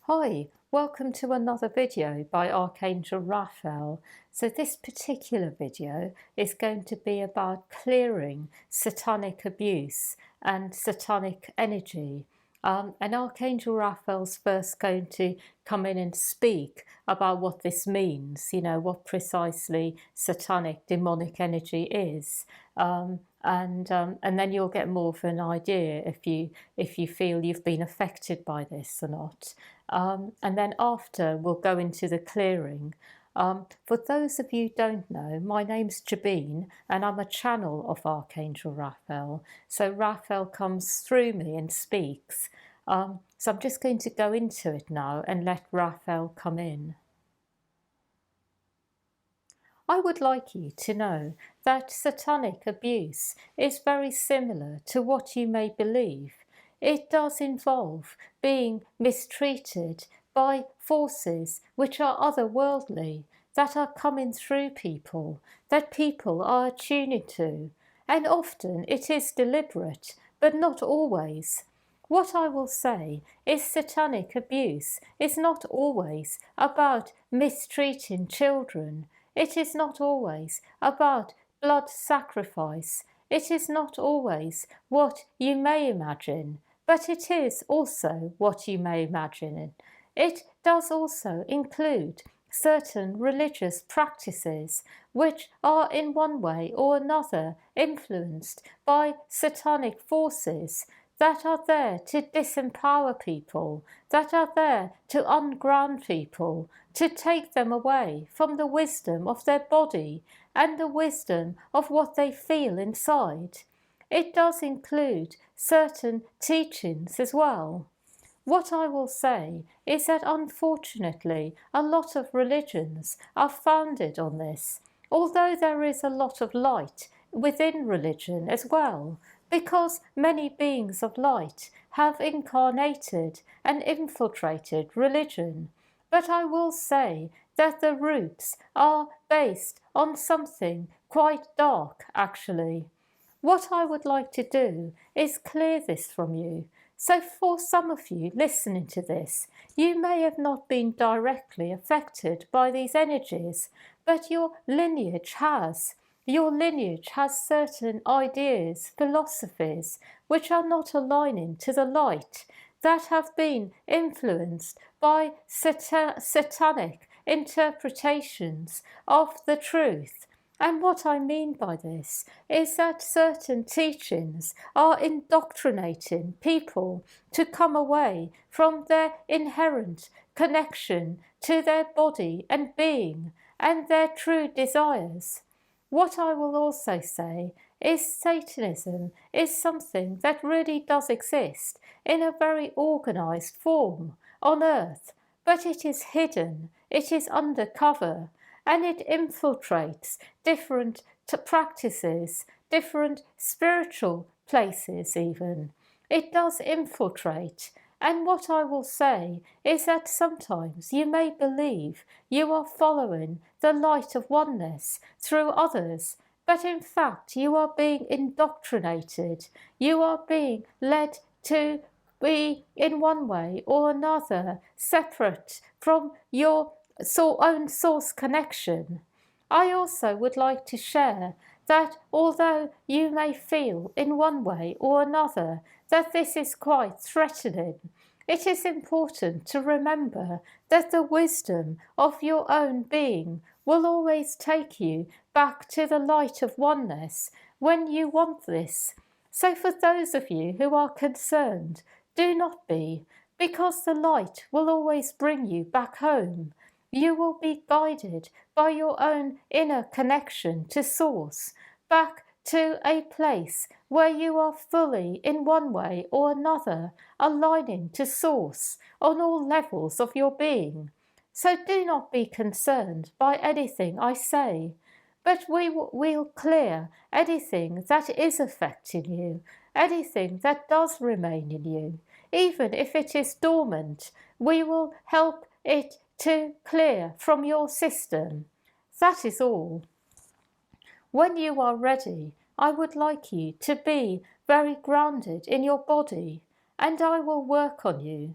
Hi, welcome to another video by Archangel Raphael. So this particular video is going to be about clearing satanic abuse and satanic energy. And Archangel Raphael's first going to come in and speak about what this means, what precisely satanic demonic energy is. And then you'll get more of an idea if you feel you've been affected by this or not. And then after we'll go into the clearing. For those of you who don't know, my name's Jabeen and I'm a channel of Archangel Raphael. So Raphael comes through me and speaks. So I'm just going to go into it now and let Raphael come in. I would like you to know that satanic abuse is very similar to what you may believe. It does involve being mistreated by forces which are otherworldly, that are coming through people, that people are attuning to, and often it is deliberate, but not always. What I will say is satanic abuse is not always about mistreating children. It is not always about blood sacrifice. It is not always what you may imagine, but it is also what you may imagine. It does also include certain religious practices which are in one way or another influenced by satanic forces that are there to disempower people, that are there to unground people, to take them away from the wisdom of their body and the wisdom of what they feel inside. It does include certain teachings as well. What I will say is that unfortunately a lot of religions are founded on this, although there is a lot of light within religion as well, because many beings of light have incarnated and infiltrated religion. But I will say that the roots are based on something quite dark, actually. What I would like to do is clear this from you. So for some of you listening to this, you may have not been directly affected by these energies, but your lineage has. Your lineage has certain ideas, philosophies, which are not aligning to the light, that have been influenced by satanic interpretations of the truth. And what I mean by this is that certain teachings are indoctrinating people to come away from their inherent connection to their body and being and their true desires. What I will also say is Satanism is something that really does exist in a very organised form on earth, but it is hidden, it is undercover, and it infiltrates different practices, different spiritual places even. It does infiltrate. And what I will say is that sometimes you may believe you are following the light of oneness through others, but in fact you are being indoctrinated. You are being led to be in one way or another separate from your own source connection. I also would like to share that although you may feel in one way or another that this is quite threatening, it is important to remember that the wisdom of your own being will always take you back to the light of oneness when you want this. So for those of you who are concerned, do not be, because the light will always bring you back home. You will be guided by your own inner connection to Source, back to a place where you are fully, in one way or another, aligning to Source on all levels of your being. So do not be concerned by anything I say, but we'll clear anything that is affecting you, anything that does remain in you. Even if it is dormant, we will help it to clear from your system. That is all. When you are ready, I would like you to be very grounded in your body, and I will work on you.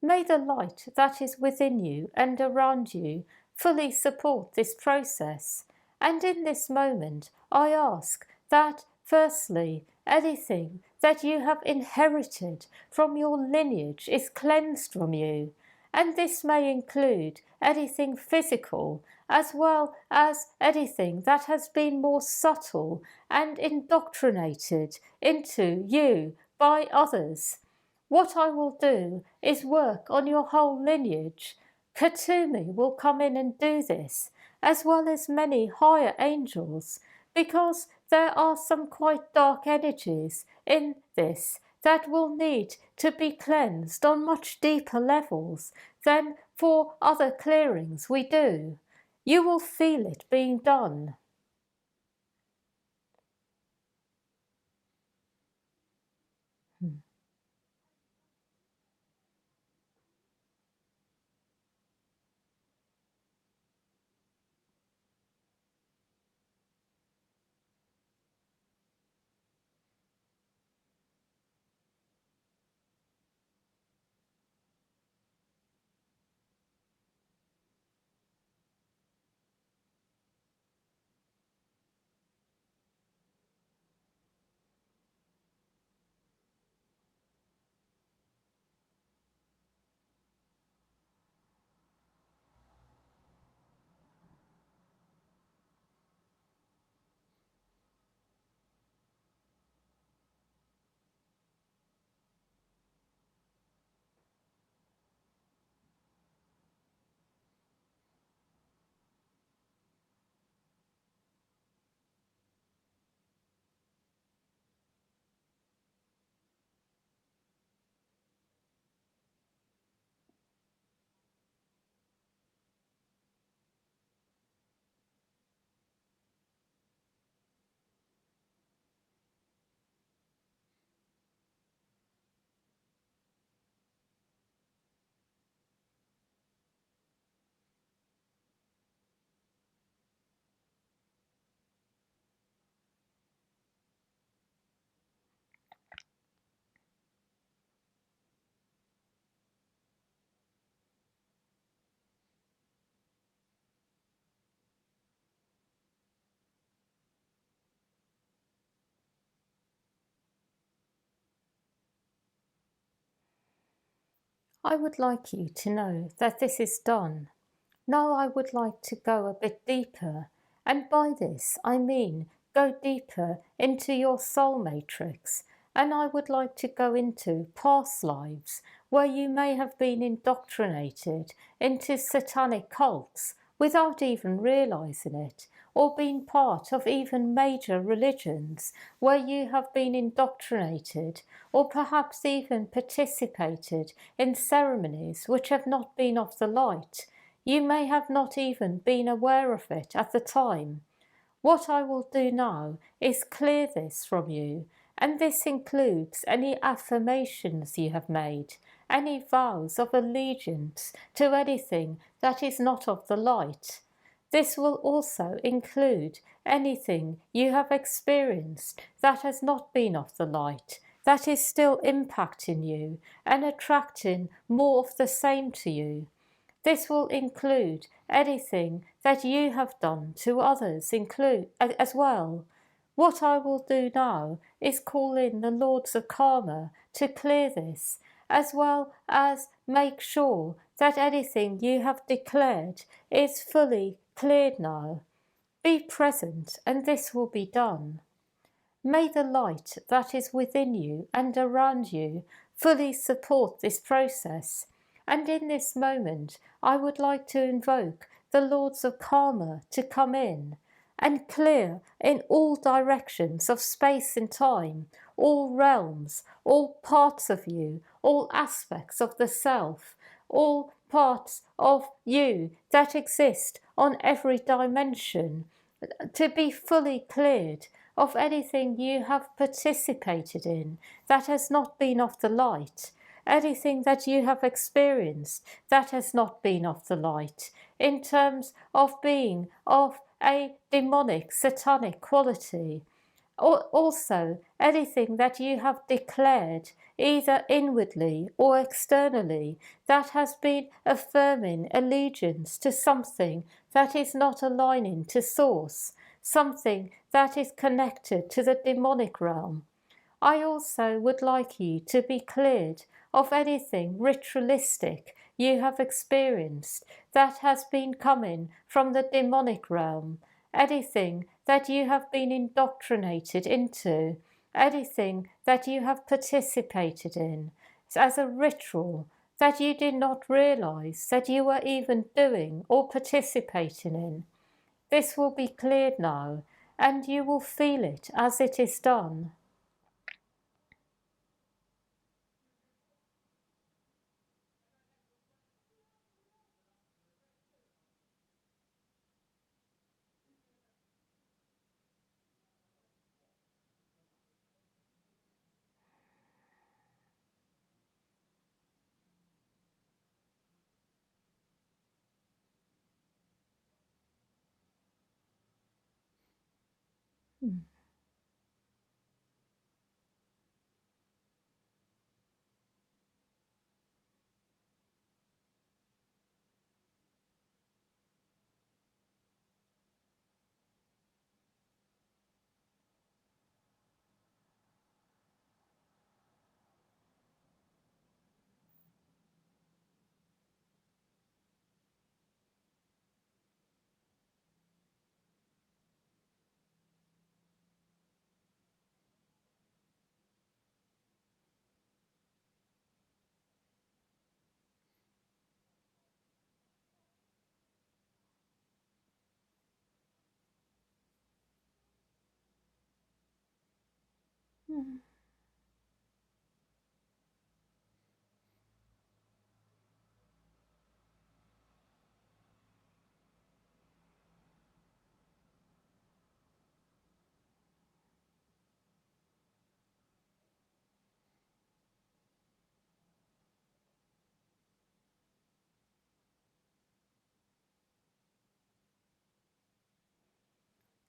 May the light that is within you and around you fully support this process. And in this moment, I ask that, firstly, anything that you have inherited from your lineage is cleansed from you. And this may include anything physical as well as anything that has been more subtle and indoctrinated into you by others. What I will do is work on your whole lineage. Katumi will come in and do this, as well as many higher angels, because there are some quite dark energies in this that will need to be cleansed on much deeper levels than for other clearings we do. You will feel it being done. I would like you to know that this is done. Now I would like to go a bit deeper, and by this I mean go deeper into your soul matrix, and I would like to go into past lives where you may have been indoctrinated into satanic cults without even realizing it, or been part of even major religions where you have been indoctrinated, or perhaps even participated in ceremonies which have not been of the light. You may have not even been aware of it at the time. What I will do now is clear this from you, and this includes any affirmations you have made, any vows of allegiance to anything that is not of the light. This will also include anything you have experienced that has not been of the light, that is still impacting you and attracting more of the same to you. This will include anything that you have done to others as well. What I will do now is call in the Lords of Karma to clear this, as well as make sure that anything you have declared is fully cleared now. Be present and this will be done. May the light that is within you and around you fully support this process. And in this moment, I would like to invoke the Lords of Karma to come in and clear in all directions of space and time, all realms, all parts of you, all aspects of the self, all parts of you that exist on every dimension, to be fully cleared of anything you have participated in that has not been of the light, anything that you have experienced that has not been of the light, in terms of being of a demonic, satanic quality. Also, anything that you have declared either inwardly or externally, that has been affirming allegiance to something that is not aligning to source, something that is connected to the demonic realm. I also would like you to be cleared of anything ritualistic you have experienced that has been coming from the demonic realm, anything that you have been indoctrinated into, anything that you have participated in as a ritual that you did not realize that you were even doing or participating in. This will be cleared now, and you will feel it as it is done.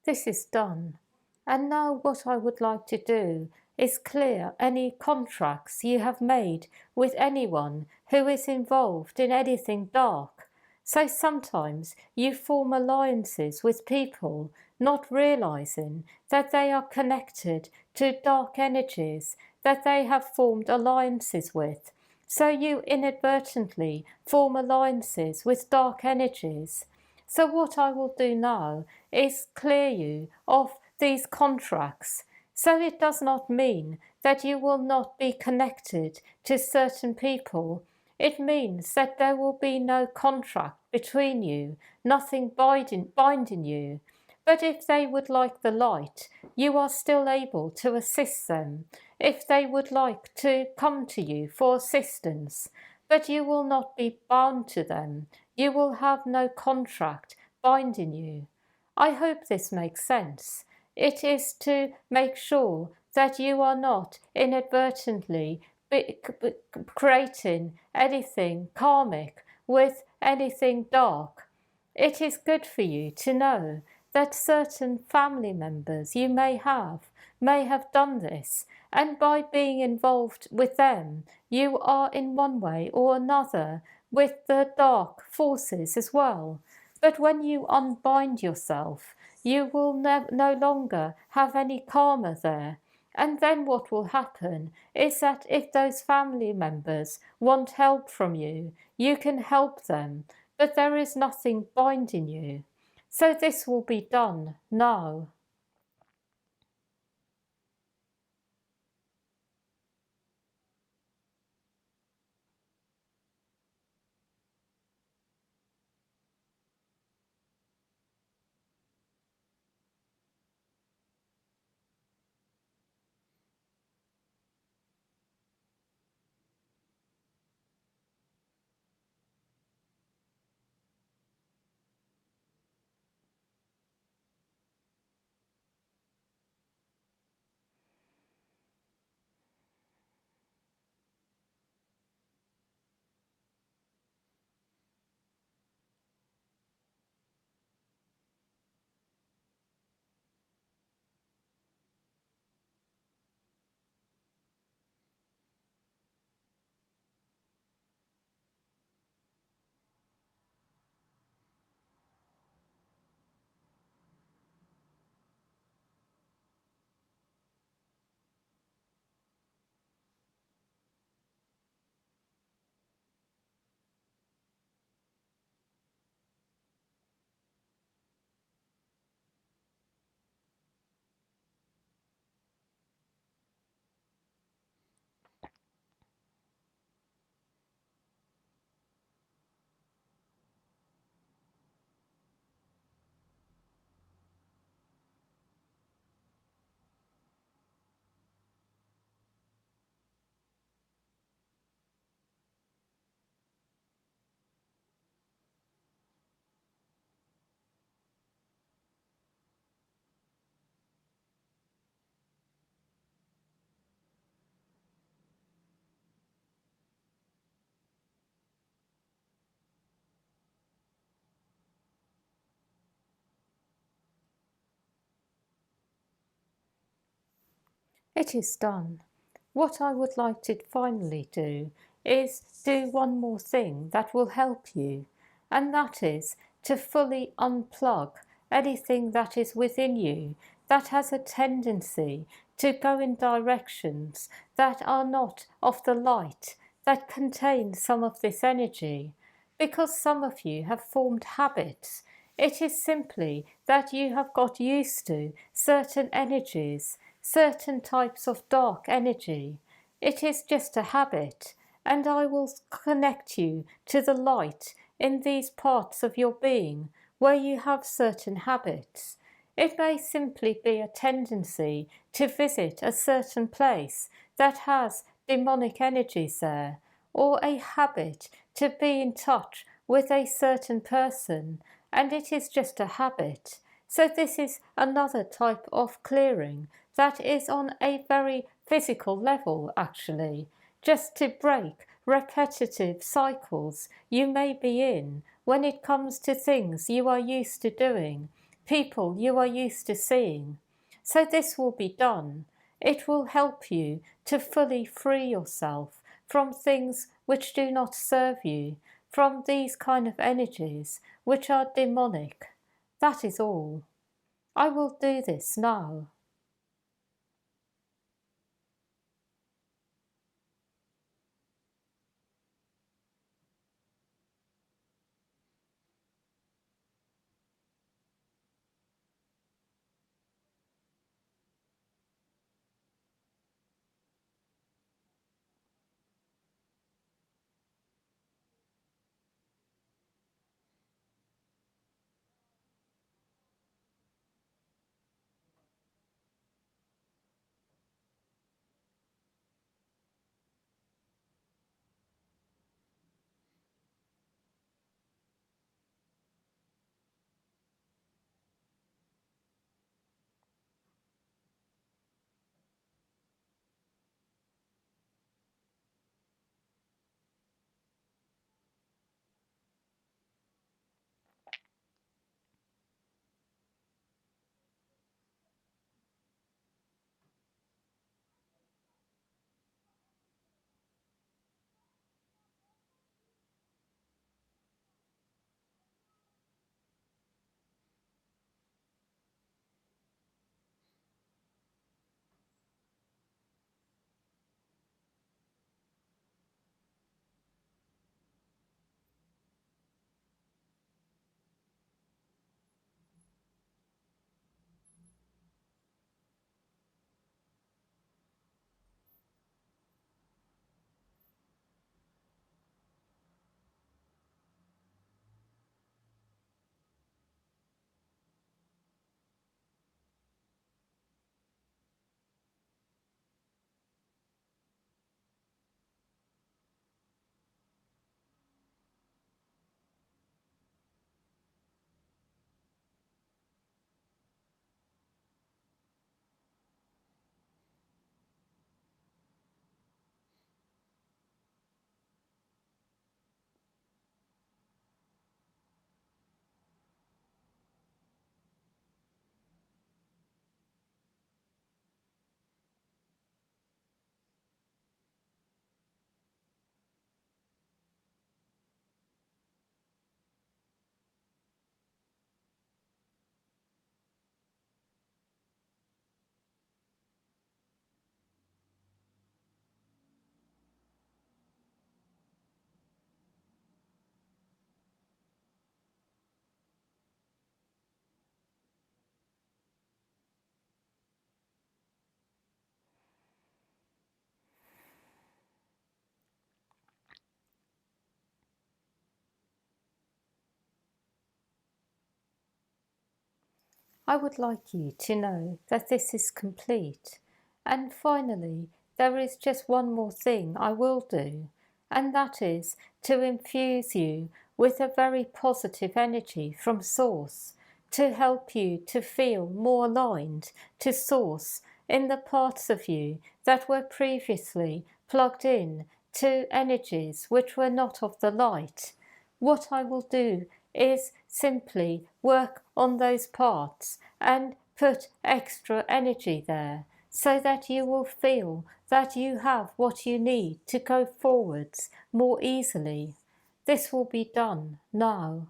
This is done. And now what I would like to do is clear any contracts you have made with anyone who is involved in anything dark. So sometimes you form alliances with people, not realizing that they are connected to dark energies that they have formed alliances with. So you inadvertently form alliances with dark energies. So what I will do now is clear you of these contracts. So it does not mean that you will not be connected to certain people. It means that there will be no contract between you, nothing binding you. But if they would like the light, you are still able to assist them. If they would like to come to you for assistance, but you will not be bound to them. You will have no contract binding you. I hope this makes sense. It is to make sure that you are not inadvertently creating anything karmic with anything dark. It is good for you to know that certain family members you may have done this, and by being involved with them, you are in one way or another with the dark forces as well. But when you unbind yourself, you will no longer have any karma there. And then what will happen is that if those family members want help from you, you can help them, but there is nothing binding you. So this will be done now. It is done. What I would like to finally do is do one more thing that will help you, and that is to fully unplug anything that is within you that has a tendency to go in directions that are not of the light, that contain some of this energy. Because some of you have formed habits, it is simply that you have got used to certain energies, certain types of dark energy. It is just a habit, and I will connect you to the light in these parts of your being where you have certain habits. It may simply be a tendency to visit a certain place that has demonic energies there, or a habit to be in touch with a certain person, and it is just a habit. So this is another type of clearing that is on a very physical level, actually, just to break repetitive cycles you may be in when it comes to things you are used to doing, people you are used to seeing. So this will be done. It will help you to fully free yourself from things which do not serve you, from these kind of energies which are demonic. That is all. I will do this now. I would like you to know that this is complete. And finally, there is just one more thing I will do, and that is to infuse you with a very positive energy from Source to help you to feel more aligned to Source in the parts of you that were previously plugged in to energies which were not of the light. What I will do is simply work on those parts and put extra energy there so that you will feel that you have what you need to go forwards more easily. This will be done now.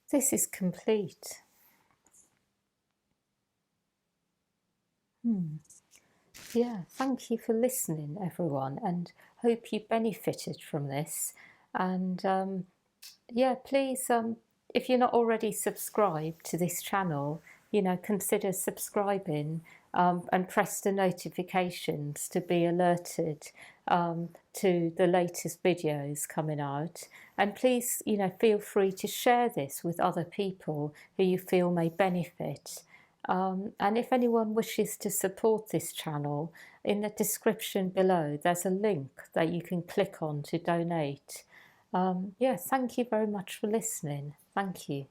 This is complete. Yeah, thank you for listening, everyone, and hope you benefited from this. And yeah, please, if you're not already subscribed to this channel, consider subscribing, and press the notifications to be alerted to the latest videos coming out. And please, feel free to share this with other people who you feel may benefit. And if anyone wishes to support this channel, in the description below there's a link that you can click on to donate. Yeah, thank you very much for listening. Thank you.